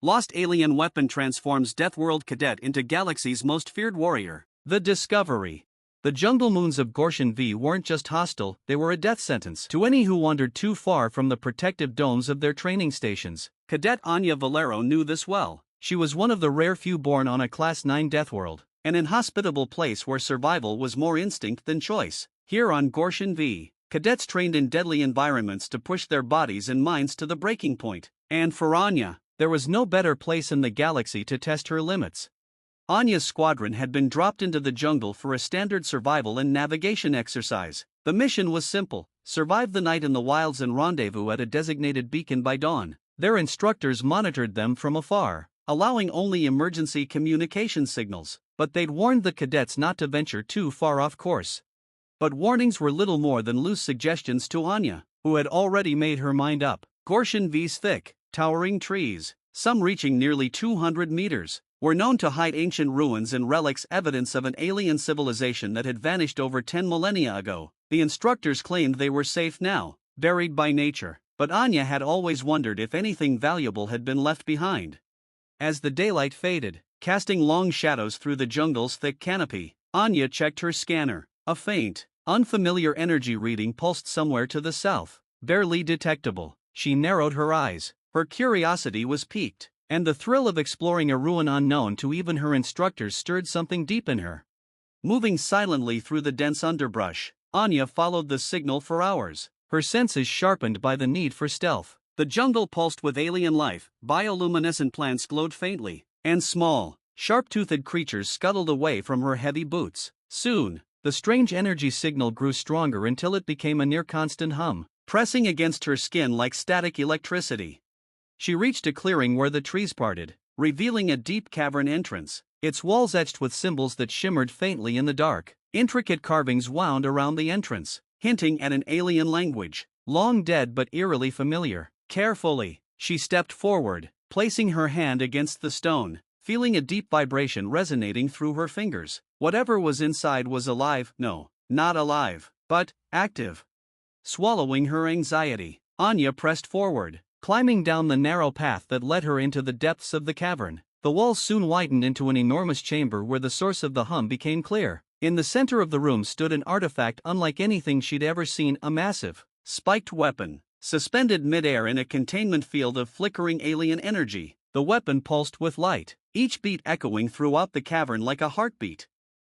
Lost alien weapon transforms Deathworld Cadet into galaxy's most feared warrior. The discovery. The jungle moons of Gorshin V weren't just hostile, they were a death sentence to any who wandered too far from the protective domes of their training stations. Cadet Anya Valero knew this well. She was one of the rare few born on a Class 9 Deathworld, an inhospitable place where survival was more instinct than choice. Here on Gorshin V, cadets trained in deadly environments to push their bodies and minds to the breaking point. And for Anya, there was no better place in the galaxy to test her limits. Anya's squadron had been dropped into the jungle for a standard survival and navigation exercise. The mission was simple: survive the night in the wilds and rendezvous at a designated beacon by dawn. Their instructors monitored them from afar, allowing only emergency communication signals, but they'd warned the cadets not to venture too far off course. But warnings were little more than loose suggestions to Anya, who had already made her mind up. Gorshin V's thick, towering trees, some reaching nearly 200 meters, were known to hide ancient ruins and relics, evidence of an alien civilization that had vanished over 10 millennia ago. The instructors claimed they were safe now, buried by nature, but Anya had always wondered if anything valuable had been left behind. As the daylight faded, casting long shadows through the jungle's thick canopy, Anya checked her scanner. A faint, unfamiliar energy reading pulsed somewhere to the south, barely detectable. She narrowed her eyes. Her curiosity was piqued, and the thrill of exploring a ruin unknown to even her instructors stirred something deep in her. Moving silently through the dense underbrush, Anya followed the signal for hours, her senses sharpened by the need for stealth. The jungle pulsed with alien life, bioluminescent plants glowed faintly, and small, sharp-toothed creatures scuttled away from her heavy boots. Soon, the strange energy signal grew stronger until it became a near-constant hum, pressing against her skin like static electricity. She reached a clearing where the trees parted, revealing a deep cavern entrance, its walls etched with symbols that shimmered faintly in the dark. Intricate carvings wound around the entrance, hinting at an alien language, long dead but eerily familiar. Carefully, she stepped forward, placing her hand against the stone, feeling a deep vibration resonating through her fingers. Whatever was inside was alive, no, not alive, but active. Swallowing her anxiety, Anya pressed forward, climbing down the narrow path that led her into the depths of the cavern. The walls soon widened into an enormous chamber where the source of the hum became clear. In the center of the room stood an artifact unlike anything she'd ever seen, a massive, spiked weapon, suspended midair in a containment field of flickering alien energy. The weapon pulsed with light, each beat echoing throughout the cavern like a heartbeat.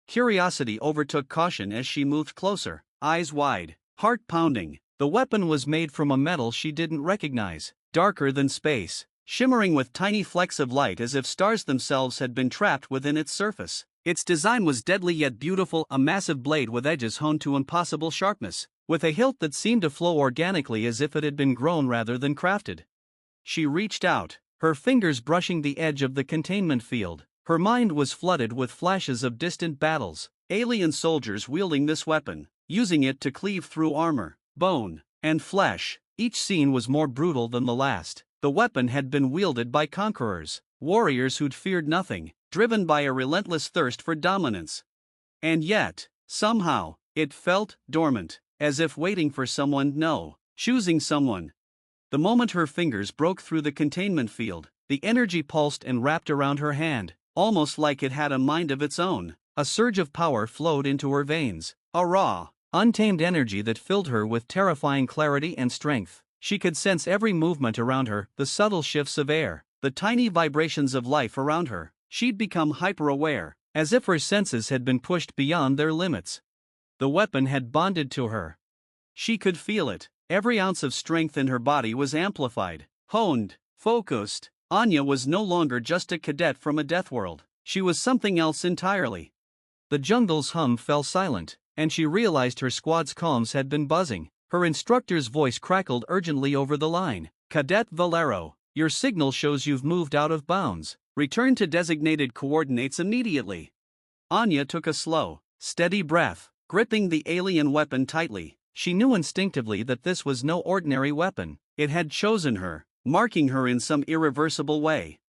Curiosity overtook caution as she moved closer, eyes wide, heart pounding. The weapon was made from a metal she didn't recognize, darker than space, shimmering with tiny flecks of light as if stars themselves had been trapped within its surface. Its design was deadly yet beautiful, a massive blade with edges honed to impossible sharpness, with a hilt that seemed to flow organically as if it had been grown rather than crafted. She reached out, her fingers brushing the edge of the containment field. Her mind was flooded with flashes of distant battles, alien soldiers wielding this weapon, using it to cleave through armor, bone, and flesh. Each scene was more brutal than the last. The weapon had been wielded by conquerors, warriors who'd feared nothing, driven by a relentless thirst for dominance. And yet, somehow, it felt dormant, as if waiting for someone, no, choosing someone. The moment her fingers broke through the containment field, the energy pulsed and wrapped around her hand, almost like it had a mind of its own. A surge of power flowed into her veins, a raw, untamed energy that filled her with terrifying clarity and strength. She could sense every movement around her, the subtle shifts of air, the tiny vibrations of life around her. She'd become hyper-aware, as if her senses had been pushed beyond their limits. The weapon had bonded to her. She could feel it. Every ounce of strength in her body was amplified, honed, focused. Anya was no longer just a cadet from a Deathworld. She was something else entirely. The jungle's hum fell silent, and she realized her squad's comms had been buzzing. Her instructor's voice crackled urgently over the line. "Cadet Valero, your signal shows you've moved out of bounds. Return to designated coordinates immediately." Anya took a slow, steady breath, gripping the alien weapon tightly. She knew instinctively that this was no ordinary weapon. It had chosen her, marking her in some irreversible way.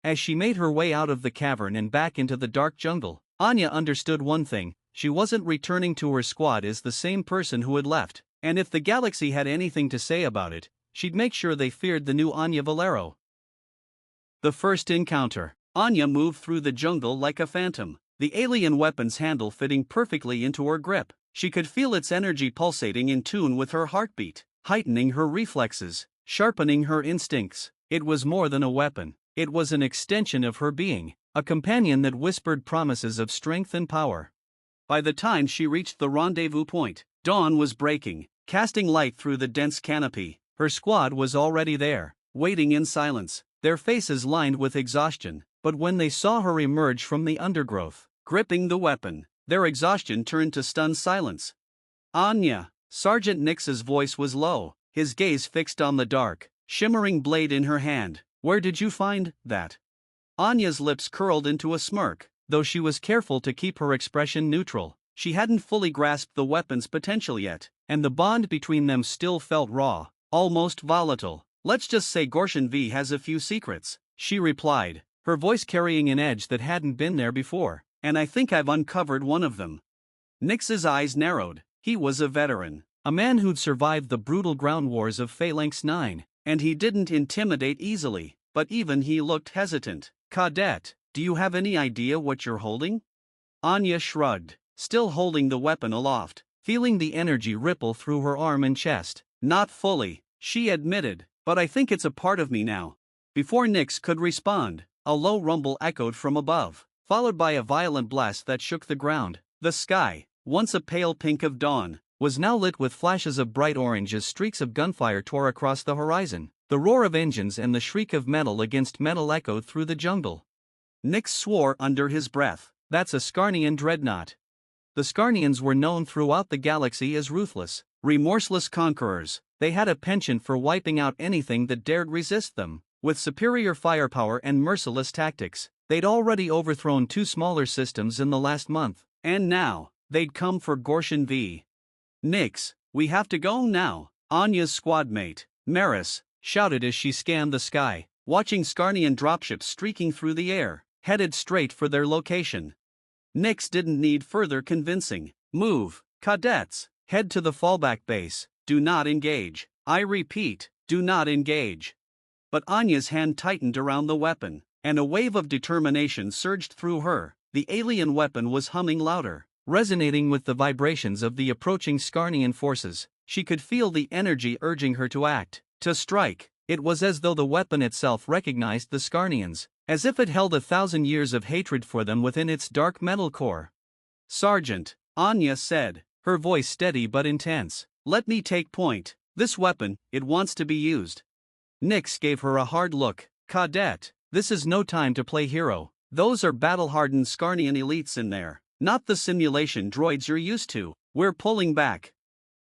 As she made her way out of the cavern and back into the dark jungle, Anya understood one thing: she wasn't returning to her squad as the same person who had left, and if the galaxy had anything to say about it, she'd make sure they feared the new Anya Valero. The first encounter. Anya moved through the jungle like a phantom, the alien weapon's handle fitting perfectly into her grip. She could feel its energy pulsating in tune with her heartbeat, heightening her reflexes, sharpening her instincts. It was more than a weapon. It was an extension of her being, a companion that whispered promises of strength and power. By the time she reached the rendezvous point, dawn was breaking, casting light through the dense canopy. Her squad was already there, waiting in silence, their faces lined with exhaustion. But when they saw her emerge from the undergrowth, gripping the weapon, their exhaustion turned to stunned silence. Anya! Sergeant Nix's voice was low, his gaze fixed on the dark, shimmering blade in her hand. Where did you find that? Anya's lips curled into a smirk, though she was careful to keep her expression neutral. She hadn't fully grasped the weapon's potential yet, and the bond between them still felt raw, almost volatile. Let's just say Gorshin V has a few secrets, she replied, her voice carrying an edge that hadn't been there before, and I think I've uncovered one of them. Nix's eyes narrowed. He was a veteran, a man who'd survived the brutal ground wars of Phalanx 9, and he didn't intimidate easily, but even he looked hesitant. Cadet, do you have any idea what you're holding? Anya shrugged, still holding the weapon aloft, feeling the energy ripple through her arm and chest. Not fully, she admitted, but I think it's a part of me now. Before Nix could respond, a low rumble echoed from above, followed by a violent blast that shook the ground. The sky, once a pale pink of dawn, was now lit with flashes of bright orange as streaks of gunfire tore across the horizon. The roar of engines and the shriek of metal against metal echoed through the jungle. Nix swore under his breath. That's a Scarnian dreadnought. The Scarnians were known throughout the galaxy as ruthless, remorseless conquerors. They had a penchant for wiping out anything that dared resist them. With superior firepower and merciless tactics, they'd already overthrown 2 smaller systems in the last month, and now, they'd come for Gorshin V. Nix, we have to go now, Anya's squadmate, Maris, shouted as she scanned the sky, watching Scarnian dropships streaking through the air, headed straight for their location. Nix didn't need further convincing. Move, cadets, head to the fallback base, do not engage. I repeat, do not engage. But Anya's hand tightened around the weapon, and a wave of determination surged through her. The alien weapon was humming louder, resonating with the vibrations of the approaching Scarnian forces. She could feel the energy urging her to act, to strike. It was as though the weapon itself recognized the Scarnians, as if it held 1,000 years of hatred for them within its dark metal core. Sergeant, Anya said, her voice steady but intense, let me take point. This weapon, it wants to be used. Nix gave her a hard look. Cadet, this is no time to play hero. Those are battle-hardened Scarnian elites in there, not the simulation droids you're used to. We're pulling back.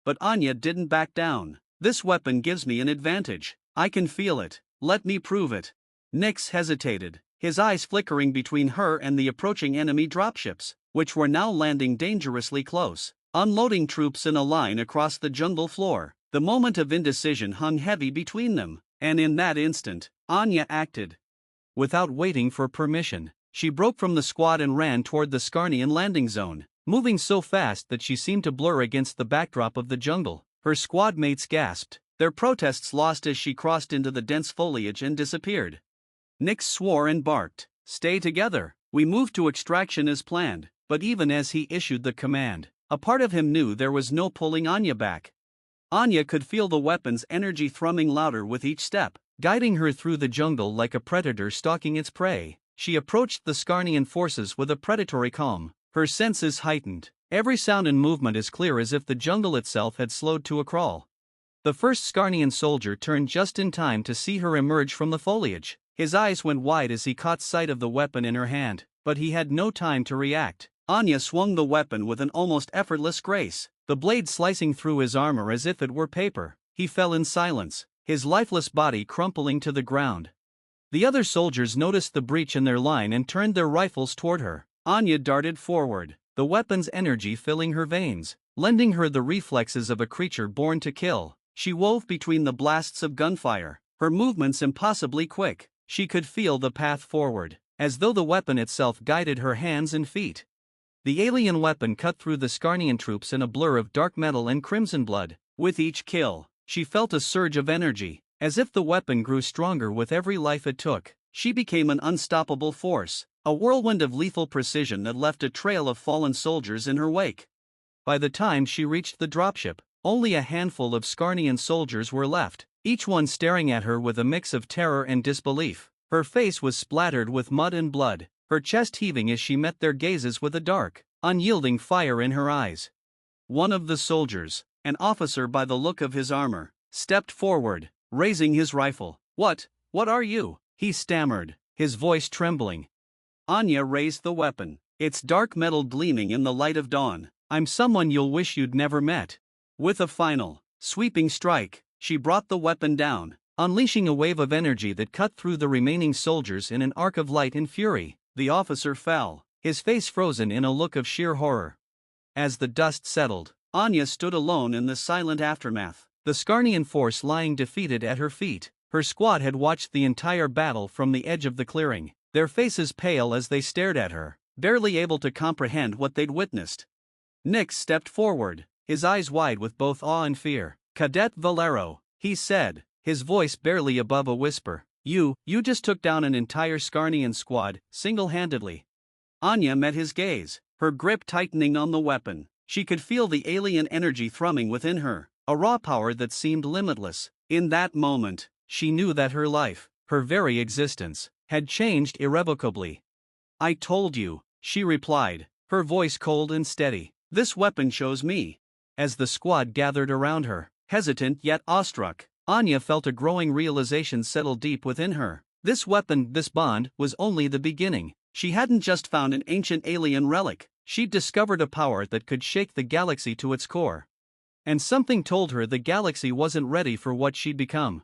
But Anya didn't back down. This weapon gives me an advantage. I can feel it. Let me prove it. Nix hesitated, his eyes flickering between her and the approaching enemy dropships, which were now landing dangerously close, unloading troops in a line across the jungle floor. The moment of indecision hung heavy between them, and in that instant, Anya acted. Without waiting for permission, she broke from the squad and ran toward the Scarnian landing zone, moving so fast that she seemed to blur against the backdrop of the jungle. Her squad mates gasped, their protests lost as she crossed into the dense foliage and disappeared. Nix swore and barked, stay together, we move to extraction as planned. But even as he issued the command, a part of him knew there was no pulling Anya back. Anya could feel the weapon's energy thrumming louder with each step, guiding her through the jungle like a predator stalking its prey. She approached the Scarnian forces with a predatory calm, her senses heightened, every sound and movement as clear as if the jungle itself had slowed to a crawl. The first Scarnian soldier turned just in time to see her emerge from the foliage. His eyes went wide as he caught sight of the weapon in her hand, but he had no time to react. Anya swung the weapon with an almost effortless grace, the blade slicing through his armor as if it were paper. He fell in silence, his lifeless body crumpling to the ground. The other soldiers noticed the breach in their line and turned their rifles toward her. Anya darted forward, the weapon's energy filling her veins, lending her the reflexes of a creature born to kill. She wove between the blasts of gunfire, her movements impossibly quick. She could feel the path forward, as though the weapon itself guided her hands and feet. The alien weapon cut through the Scarnian troops in a blur of dark metal and crimson blood. With each kill, she felt a surge of energy, as if the weapon grew stronger with every life it took. she became an unstoppable force, a whirlwind of lethal precision that left a trail of fallen soldiers in her wake. By the time she reached the dropship, only a handful of Skarnian soldiers were left, each one staring at her with a mix of terror and disbelief. Her face was splattered with mud and blood, her chest heaving as she met their gazes with a dark, unyielding fire in her eyes. One of the soldiers, an officer by the look of his armor, stepped forward, raising his rifle. What are you?" he stammered, his voice trembling. Anya raised the weapon, its dark metal gleaming in the light of dawn. "I'm someone you'll wish you'd never met." With a final, sweeping strike, she brought the weapon down, unleashing a wave of energy that cut through the remaining soldiers in an arc of light and fury. The officer fell, his face frozen in a look of sheer horror. As the dust settled, Anya stood alone in the silent aftermath, the Skarnian force lying defeated at her feet. Her squad had watched the entire battle from the edge of the clearing, their faces pale as they stared at her, barely able to comprehend what they'd witnessed. Nix stepped forward, his eyes wide with both awe and fear. "Cadet Valero," he said, his voice barely above a whisper. You just took down an entire Skarnian squad, single-handedly." Anya met his gaze, her grip tightening on the weapon. She could feel the alien energy thrumming within her, a raw power that seemed limitless. In that moment, she knew that her life, her very existence, had changed irrevocably. "I told you," she replied, her voice cold and steady. "This weapon chose me." As the squad gathered around her, hesitant yet awestruck, Anya felt a growing realization settle deep within her. This weapon, this bond, was only the beginning. She hadn't just found an ancient alien relic, she'd discovered a power that could shake the galaxy to its core. And something told her the galaxy wasn't ready for what she'd become.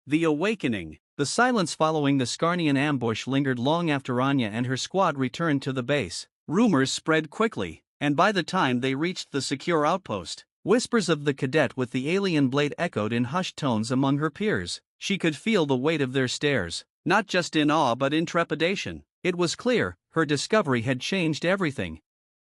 The awakening. The silence following the Skarnian ambush lingered long after Anya and her squad returned to the base. Rumors spread quickly, and by the time they reached the secure outpost, whispers of the cadet with the alien blade echoed in hushed tones among her peers. She could feel the weight of their stares, not just in awe but in trepidation. It was clear, her discovery had changed everything.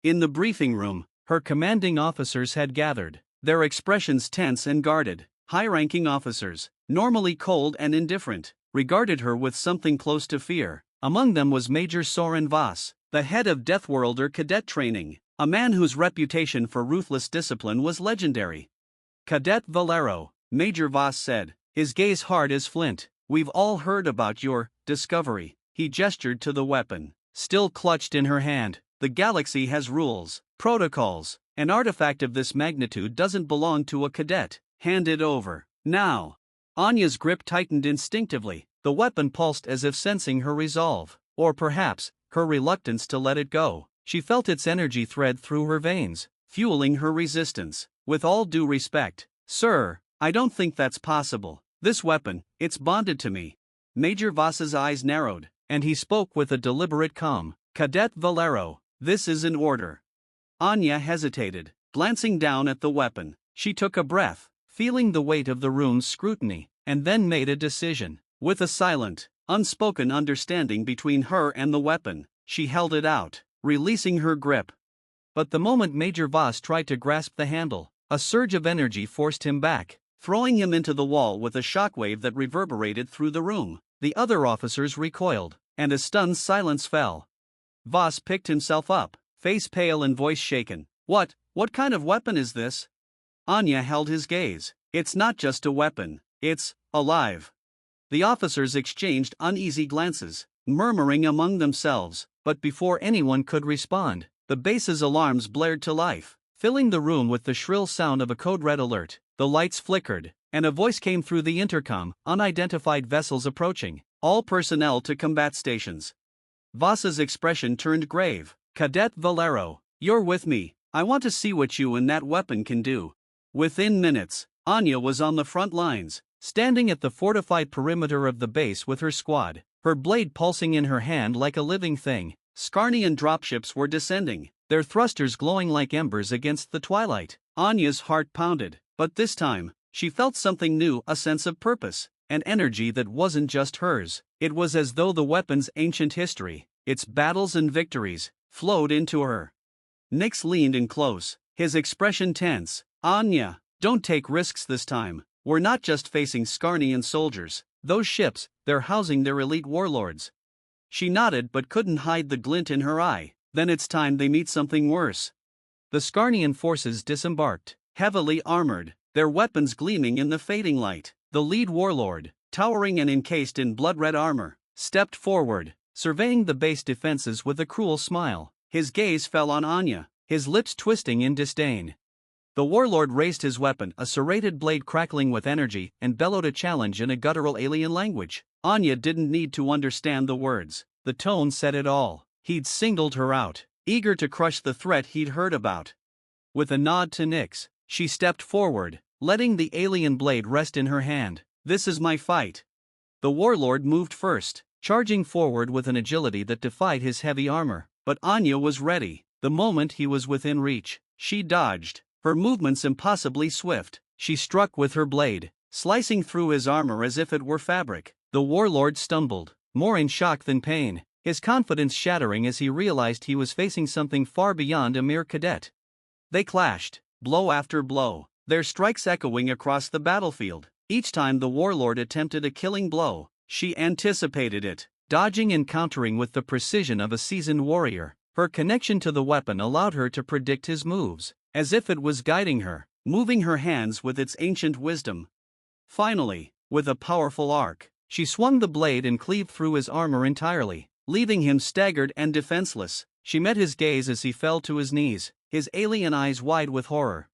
In the briefing room, her commanding officers had gathered, their expressions tense and guarded. High-ranking officers, normally cold and indifferent, regarded her with something close to fear. Among them was Major Soren Voss, the head of Deathworld Cadet training, a man whose reputation for ruthless discipline was legendary. "Cadet Valero," Major Voss said, his gaze hard as flint, "we've all heard about your discovery." He gestured to the weapon, still clutched in her hand. "The galaxy has rules, protocols. An artifact of this magnitude doesn't belong to a cadet. Hand it over, now." Anya's grip tightened instinctively, the weapon pulsed as if sensing her resolve, or perhaps, her reluctance to let it go. She felt its energy thread through her veins, fueling her resistance. "With all due respect, sir, I don't think that's possible. This weapon, it's bonded to me." Major Voss's eyes narrowed, and he spoke with a deliberate calm. "Cadet Valero, this is an order." Anya hesitated, glancing down at the weapon. She took a breath, feeling the weight of the room's scrutiny, and then made a decision. With a silent, unspoken understanding between her and the weapon, she held it out, releasing her grip. But the moment Major Voss tried to grasp the handle, a surge of energy forced him back, throwing him into the wall with a shockwave that reverberated through the room. The other officers recoiled, and a stunned silence fell. Voss picked himself up, face pale and voice shaken. What kind of weapon is this?" Anya held his gaze. "It's not just a weapon, it's alive." The officers exchanged uneasy glances, murmuring among themselves, but before anyone could respond, the base's alarms blared to life, filling the room with the shrill sound of a code red alert. The lights flickered, and a voice came through the intercom. "Unidentified vessels approaching. All personnel to combat stations." Voss's expression turned grave. "Cadet Valero, you're with me. I want to see what you and that weapon can do." Within minutes, Anya was on the front lines, standing at the fortified perimeter of the base with her squad, her blade pulsing in her hand like a living thing. Skarnian dropships were descending, their thrusters glowing like embers against the twilight. Anya's heart pounded, but this time, she felt something new, a sense of purpose, an energy that wasn't just hers. It was as though the weapon's ancient history, its battles and victories, flowed into her. Nix leaned in close, his expression tense. "Anya, don't take risks this time. We're not just facing Skarnian soldiers. Those ships, they're housing their elite warlords. She nodded but couldn't hide the glint in her eye. Then it's time they meet something worse. The Scarnian forces disembarked, heavily armored, their weapons gleaming in the fading light. The lead warlord, towering and encased in blood-red armor, stepped forward, surveying the base defenses with a cruel smile. His gaze fell on Anya, his lips twisting in disdain. The warlord raised his weapon, a serrated blade crackling with energy, and bellowed a challenge in a guttural alien language. Anya didn't need to understand the words. The tone said it all. He'd singled her out, eager to crush the threat he'd heard about. With a nod to Nyx, she stepped forward, letting the alien blade rest in her hand. This is my fight. The warlord moved first, charging forward with an agility that defied his heavy armor. But Anya was ready. The moment he was within reach, she dodged, her movements impossibly swift. She struck with her blade, slicing through his armor as if it were fabric. The warlord stumbled, more in shock than pain, his confidence shattering as he realized he was facing something far beyond a mere cadet. They clashed, blow after blow, their strikes echoing across the battlefield. Each time the warlord attempted a killing blow, she anticipated it, dodging and countering with the precision of a seasoned warrior. Her connection to the weapon allowed her to predict his moves, as if it was guiding her, moving her hands with its ancient wisdom. Finally, with a powerful arc, she swung the blade and cleaved through his armor entirely, leaving him staggered and defenseless. She met his gaze as he fell to his knees, his alien eyes wide with horror.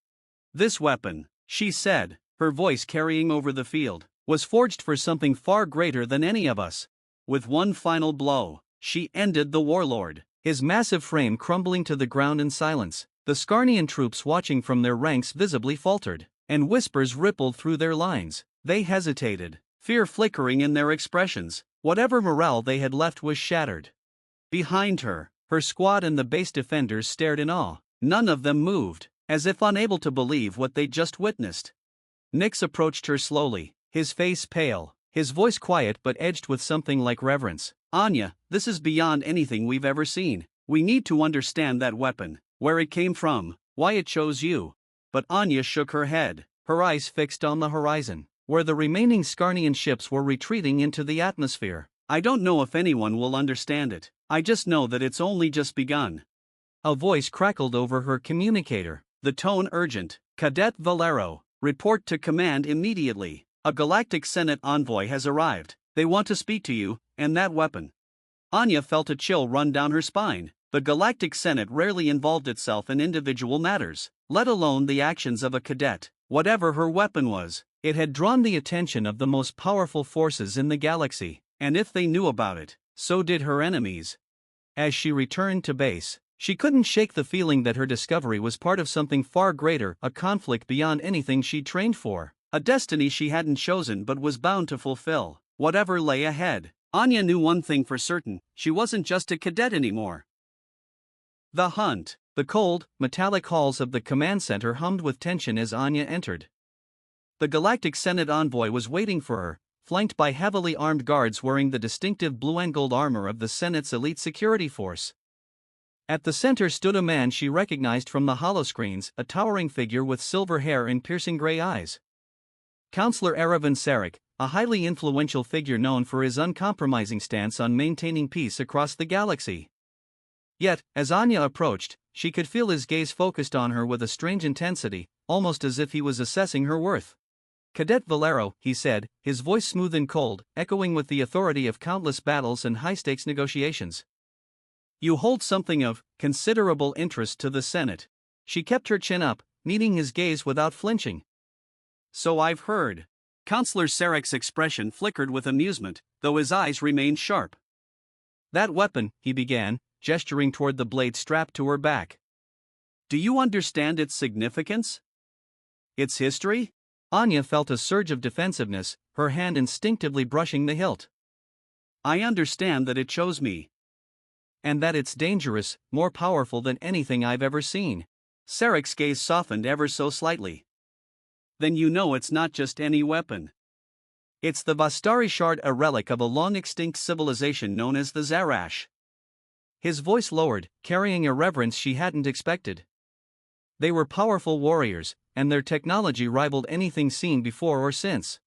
This weapon, she said, her voice carrying over the field, was forged for something far greater than any of us. With one final blow, she ended the warlord, his massive frame crumbling to the ground in silence. The Scarnian troops watching from their ranks visibly faltered, and whispers rippled through their lines. They hesitated, fear flickering in their expressions. Whatever morale they had left was shattered. Behind her, her squad and the base defenders stared in awe. None of them moved, as if unable to believe what they'd just witnessed. Nyx approached her slowly, his face pale, his voice quiet but edged with something like reverence. Anya, this is beyond anything we've ever seen. We need to understand that weapon, where it came from, why it chose you. But Anya shook her head, her eyes fixed on the horizon, where the remaining Scarnian ships were retreating into the atmosphere. I don't know if anyone will understand it. I just know that it's only just begun. A voice crackled over her communicator, the tone urgent. Cadet Valero, report to command immediately. A Galactic Senate envoy has arrived. They want to speak to you, and that weapon. Anya felt a chill run down her spine. The Galactic Senate rarely involved itself in individual matters, let alone the actions of a cadet. Whatever her weapon was, it had drawn the attention of the most powerful forces in the galaxy, and if they knew about it, so did her enemies. As she returned to base, she couldn't shake the feeling that her discovery was part of something far greater, a conflict beyond anything she'd trained for, a destiny she hadn't chosen but was bound to fulfill. Whatever lay ahead, Anya knew one thing for certain: she wasn't just a cadet anymore. The hunt. The cold, metallic halls of the command center hummed with tension as Anya entered. The Galactic Senate envoy was waiting for her, flanked by heavily armed guards wearing the distinctive blue and gold armor of the Senate's elite security force. At the center stood a man she recognized from the holoscreens, a towering figure with silver hair and piercing gray eyes. Counselor Erevan Sarek, a highly influential figure known for his uncompromising stance on maintaining peace across the galaxy. Yet, as Anya approached, she could feel his gaze focused on her with a strange intensity, almost as if he was assessing her worth. Cadet Valero, he said, his voice smooth and cold, echoing with the authority of countless battles and high-stakes negotiations. You hold something of considerable interest to the Senate. She kept her chin up, meeting his gaze without flinching. So I've heard. Counselor Sarek's expression flickered with amusement, though his eyes remained sharp. That weapon, he began, gesturing toward the blade strapped to her back. Do you understand its significance? Its history? Anya felt a surge of defensiveness, her hand instinctively brushing the hilt. I understand that it chose me. And that it's dangerous, more powerful than anything I've ever seen. Sarek's gaze softened ever so slightly. Then you know it's not just any weapon. It's the Vastari Shard, a relic of a long-extinct civilization known as the Zarash. His voice lowered, carrying a reverence she hadn't expected. They were powerful warriors, and their technology rivaled anything seen before or since.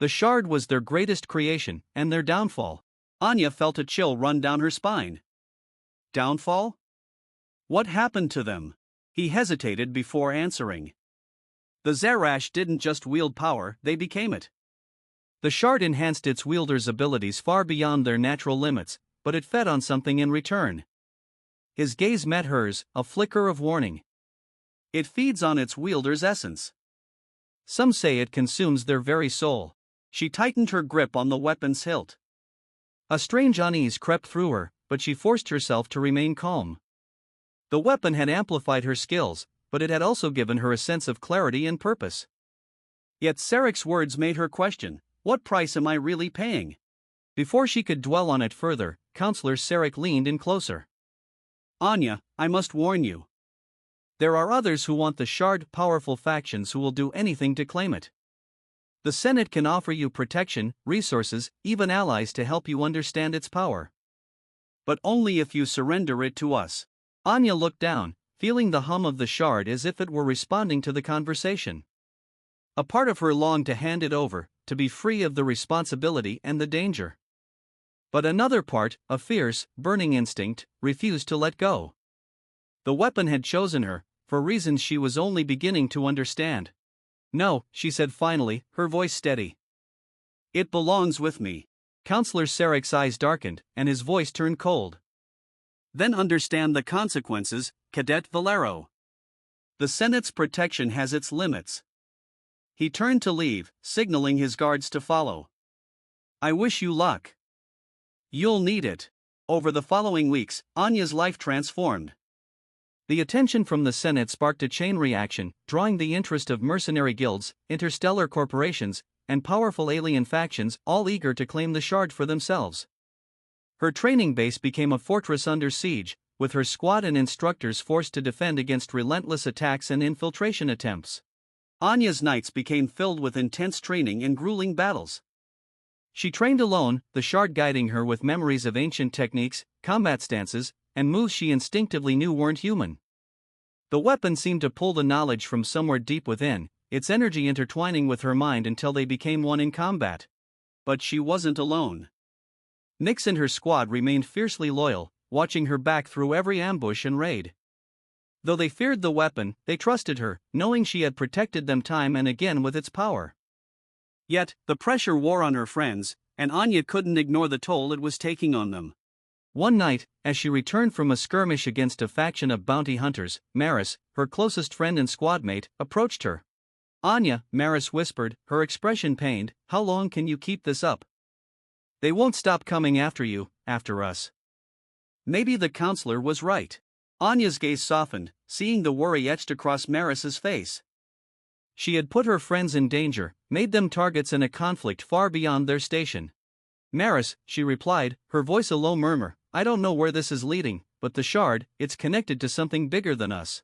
The shard was their greatest creation, and their downfall. Anya felt a chill run down her spine. Downfall? What happened to them? He hesitated before answering. The Zarash didn't just wield power, they became it. The shard enhanced its wielder's abilities far beyond their natural limits, but it fed on something in return. His gaze met hers, a flicker of warning. It feeds on its wielder's essence. Some say it consumes their very soul. She tightened her grip on the weapon's hilt. A strange unease crept through her, but she forced herself to remain calm. The weapon had amplified her skills, but it had also given her a sense of clarity and purpose. Yet Sarek's words made her question, what price am I really paying? Before she could dwell on it further, Counselor Sarek leaned in closer. Anya, I must warn you. There are others who want the shard, powerful factions who will do anything to claim it. The Senate can offer you protection, resources, even allies to help you understand its power. But only if you surrender it to us. Anya looked down, feeling the hum of the shard as if it were responding to the conversation. A part of her longed to hand it over, to be free of the responsibility and the danger. But another part, a fierce, burning instinct, refused to let go. The weapon had chosen her, for reasons she was only beginning to understand. No, she said finally, her voice steady. It belongs with me. Counselor Sarek's eyes darkened, and his voice turned cold. Then understand the consequences, Cadet Valero. The Senate's protection has its limits. He turned to leave, signaling his guards to follow. I wish you luck. You'll need it. Over the following weeks, Anya's life transformed. The attention from the Senate sparked a chain reaction, drawing the interest of mercenary guilds, interstellar corporations, and powerful alien factions, all eager to claim the shard for themselves. Her training base became a fortress under siege, with her squad and instructors forced to defend against relentless attacks and infiltration attempts. Anya's nights became filled with intense training and grueling battles. She trained alone, the shard guiding her with memories of ancient techniques, combat stances, and moves she instinctively knew weren't human. The weapon seemed to pull the knowledge from somewhere deep within, its energy intertwining with her mind until they became one in combat. But she wasn't alone. Nyx and her squad remained fiercely loyal, watching her back through every ambush and raid. Though they feared the weapon, they trusted her, knowing she had protected them time and again with its power. Yet, the pressure wore on her friends, and Anya couldn't ignore the toll it was taking on them. One night, as she returned from a skirmish against a faction of bounty hunters, Maris, her closest friend and squadmate, approached her. Anya, Maris whispered, her expression pained, how long can you keep this up? They won't stop coming after you, after us. Maybe the counselor was right. Anya's gaze softened, seeing the worry etched across Maris's face. She had put her friends in danger, made them targets in a conflict far beyond their station. Maris, she replied, her voice a low murmur, I don't know where this is leading, but the shard, it's connected to something bigger than us.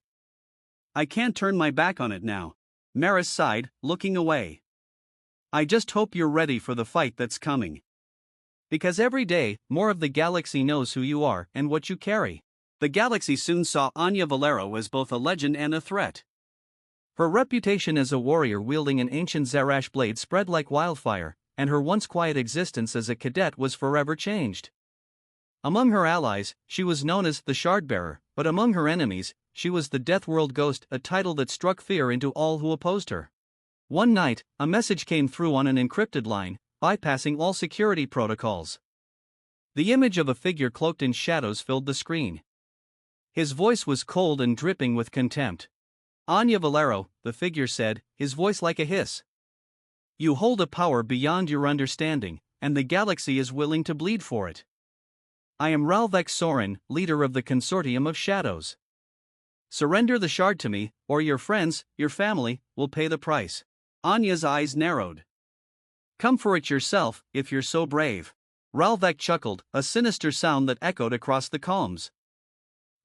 I can't turn my back on it now. Maris sighed, looking away. I just hope you're ready for the fight that's coming. Because every day, more of the galaxy knows who you are and what you carry. The galaxy soon saw Anya Valero as both a legend and a threat. Her reputation as a warrior wielding an ancient Zarash blade spread like wildfire, and her once quiet existence as a cadet was forever changed. Among her allies, she was known as the Shardbearer, but among her enemies, she was the Deathworld Ghost, a title that struck fear into all who opposed her. One night, a message came through on an encrypted line, bypassing all security protocols. The image of a figure cloaked in shadows filled the screen. His voice was cold and dripping with contempt. Anya Valero, the figure said, his voice like a hiss. You hold a power beyond your understanding, and the galaxy is willing to bleed for it. I am Ralvek Sorin, leader of the Consortium of Shadows. Surrender the shard to me, or your friends, your family, will pay the price. Anya's eyes narrowed. Come for it yourself, if you're so brave. Ralvek chuckled, a sinister sound that echoed across the calms.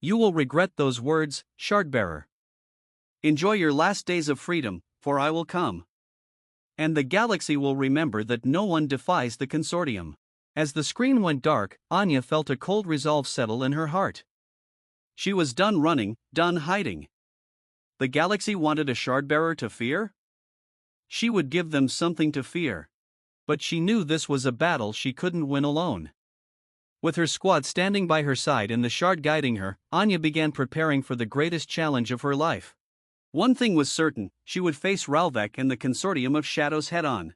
You will regret those words, Shardbearer. Enjoy your last days of freedom, for I will come. And the galaxy will remember that no one defies the Consortium. As the screen went dark, Anya felt a cold resolve settle in her heart. She was done running, done hiding. The galaxy wanted a Shardbearer to fear? She would give them something to fear. But she knew this was a battle she couldn't win alone. With her squad standing by her side and the shard guiding her, Anya began preparing for the greatest challenge of her life. One thing was certain, she would face Ralvek and the Consortium of Shadows head-on.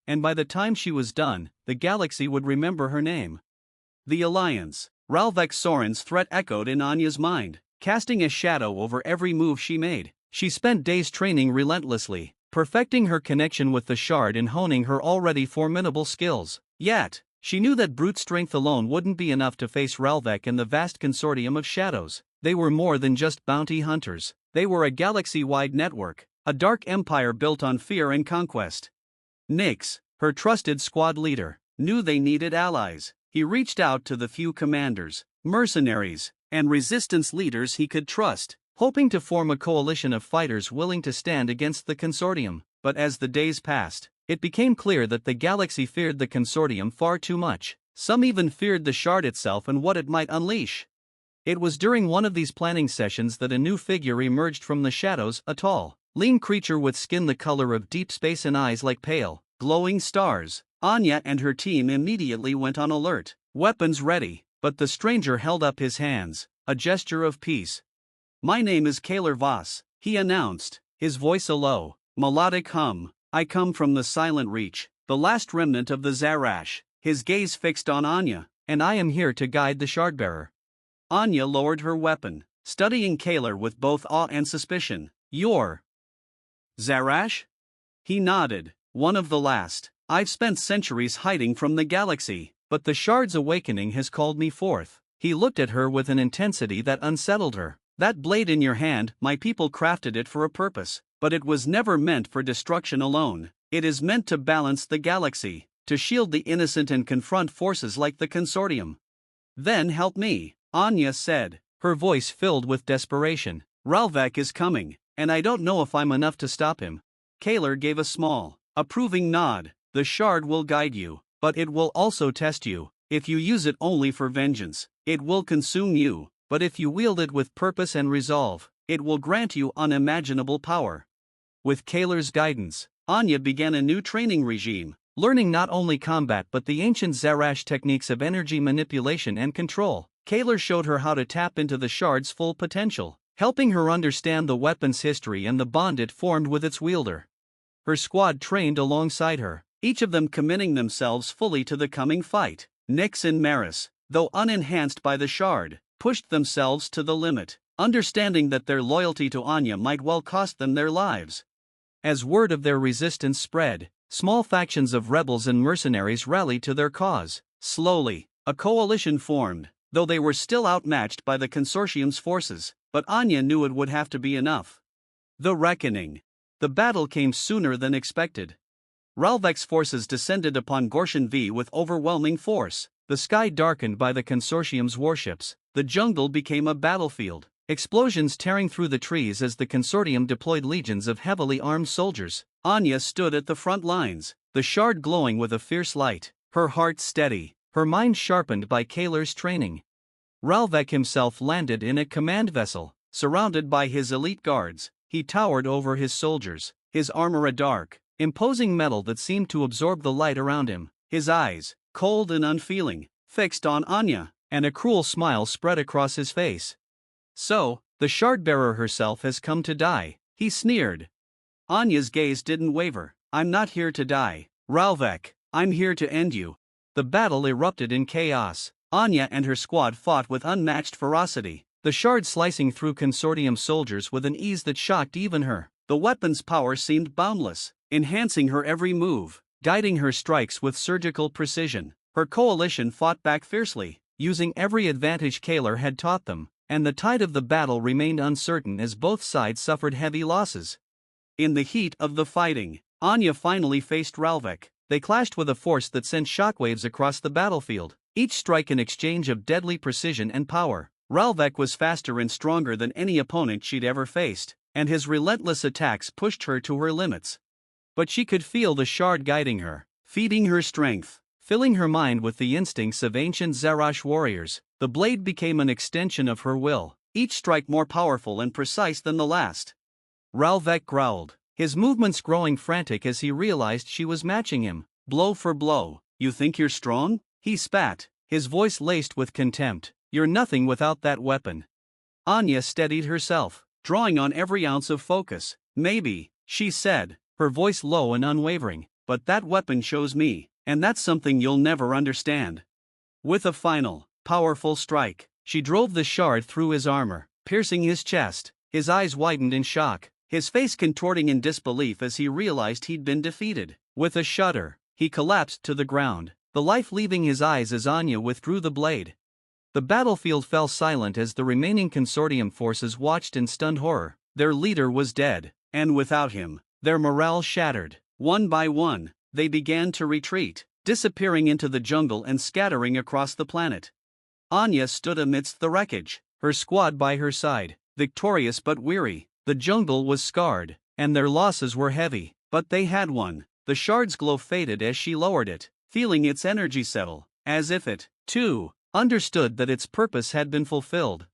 And by the time she was done, the galaxy would remember her name. The Alliance. Ralvek Soren's threat echoed in Anya's mind, casting a shadow over every move she made. She spent days training relentlessly, perfecting her connection with the shard and honing her already formidable skills. Yet, she knew that brute strength alone wouldn't be enough to face Ralvek and the vast Consortium of Shadows. They were more than just bounty hunters. They were a galaxy-wide network, a dark empire built on fear and conquest. Nyx, her trusted squad leader, knew they needed allies. He reached out to the few commanders, mercenaries, and resistance leaders he could trust, hoping to form a coalition of fighters willing to stand against the Consortium. But as the days passed, it became clear that the galaxy feared the Consortium far too much. Some even feared the shard itself and what it might unleash. It was during one of these planning sessions that a new figure emerged from the shadows, a tall, lean creature with skin the color of deep space and eyes like pale, glowing stars. Anya and her team immediately went on alert, weapons ready, but the stranger held up his hands, a gesture of peace. "My name is Kaler Voss," he announced, his voice a low, melodic hum. "I come from the Silent Reach, the last remnant of the Zarash," his gaze fixed on Anya, "and I am here to guide the shardbearer." Anya lowered her weapon, studying Kaler with both awe and suspicion. "You're Zarash?" He nodded. "One of the last. I've spent centuries hiding from the galaxy, but the shard's awakening has called me forth." He looked at her with an intensity that unsettled her. "That blade in your hand, my people crafted it for a purpose, but it was never meant for destruction alone. It is meant to balance the galaxy, to shield the innocent and confront forces like the Consortium." "Then help me," Anya said, her voice filled with desperation. "Ralvek is coming, and I don't know if I'm enough to stop him." Kaler gave a small, approving nod. "The shard will guide you, but it will also test you. If you use it only for vengeance, it will consume you, but if you wield it with purpose and resolve, it will grant you unimaginable power." With Kaler's guidance, Anya began a new training regime, learning not only combat but the ancient Zarash techniques of energy manipulation and control. Kaler showed her how to tap into the shard's full potential, helping her understand the weapon's history and the bond it formed with its wielder. Her squad trained alongside her, each of them committing themselves fully to the coming fight. Nyx and Maris, though unenhanced by the shard, pushed themselves to the limit, understanding that their loyalty to Anya might well cost them their lives. As word of their resistance spread, small factions of rebels and mercenaries rallied to their cause. Slowly, a coalition formed, though they were still outmatched by the Consortium's forces, but Anya knew it would have to be enough. The reckoning. The battle came sooner than expected. Ralvek's forces descended upon Gorshin V with overwhelming force. The sky darkened by the Consortium's warships. The jungle became a battlefield, explosions tearing through the trees as the Consortium deployed legions of heavily armed soldiers. Anya stood at the front lines, the shard glowing with a fierce light, her heart steady, her mind sharpened by Kaler's training. Ralvek himself landed in a command vessel, surrounded by his elite guards. He towered over his soldiers, his armor a dark, imposing metal that seemed to absorb the light around him. His eyes, cold and unfeeling, fixed on Anya, and a cruel smile spread across his face. "So, the shardbearer herself has come to die," he sneered. Anya's gaze didn't waver. "I'm not here to die, Ralvek, I'm here to end you." The battle erupted in chaos. Anya and her squad fought with unmatched ferocity, the shard slicing through Consortium soldiers with an ease that shocked even her. The weapon's power seemed boundless, enhancing her every move, guiding her strikes with surgical precision. Her coalition fought back fiercely, using every advantage Kaler had taught them, and the tide of the battle remained uncertain as both sides suffered heavy losses. In the heat of the fighting, Anya finally faced Ralvek. They clashed with a force that sent shockwaves across the battlefield, each strike an exchange of deadly precision and power. Ralvek was faster and stronger than any opponent she'd ever faced, and his relentless attacks pushed her to her limits. But she could feel the shard guiding her, feeding her strength, filling her mind with the instincts of ancient Zarash warriors. The blade became an extension of her will, each strike more powerful and precise than the last. Ralvek growled, his movements growing frantic as he realized she was matching him. blow for blow. You think you're strong? He spat, his voice laced with contempt. You're nothing without that weapon. Anya steadied herself, drawing on every ounce of focus. Maybe, she said, her voice low and unwavering, but that weapon shows me, and that's something you'll never understand. With a final, powerful strike, she drove the shard through his armor, piercing his chest. His eyes widened in shock, his face contorting in disbelief as he realized he'd been defeated. With a shudder, he collapsed to the ground, the life leaving his eyes as Anya withdrew the blade. The battlefield fell silent as the remaining consortium forces watched in stunned horror. Their leader was dead, and without him, their morale shattered. One by one, they began to retreat, disappearing into the jungle and scattering across the planet. Anya stood amidst the wreckage, her squad by her side, victorious but weary. The jungle was scarred, and their losses were heavy, but they had won. The shard's glow faded as she lowered it, feeling its energy settle, as if it, too, understood that its purpose had been fulfilled.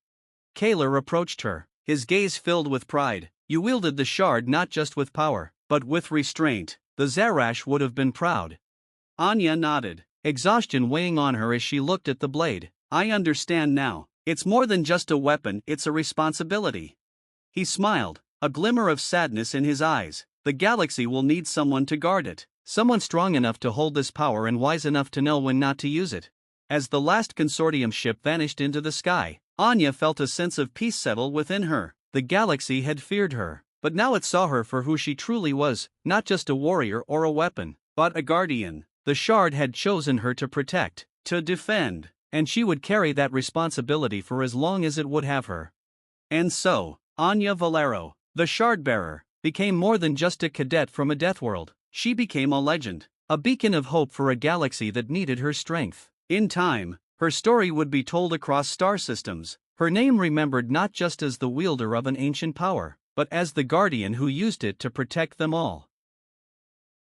Kaler approached her, his gaze filled with pride. You wielded the shard not just with power, but with restraint. The Zarash would have been proud. Anya nodded, exhaustion weighing on her as she looked at the blade. I understand now. It's more than just a weapon, it's a responsibility. He smiled, a glimmer of sadness in his eyes. The galaxy will need someone to guard it, someone strong enough to hold this power and wise enough to know when not to use it. As the last consortium ship vanished into the sky, Anya felt a sense of peace settle within her. The galaxy had feared her, but now it saw her for who she truly was, not just a warrior or a weapon, but a guardian. The shard had chosen her to protect, to defend, and she would carry that responsibility for as long as it would have her. And so, Anya Valero, the shard-bearer, became more than just a cadet from a Deathworld. She became a legend, a beacon of hope for a galaxy that needed her strength. In time, her story would be told across star systems, her name remembered not just as the wielder of an ancient power, but as the guardian who used it to protect them all.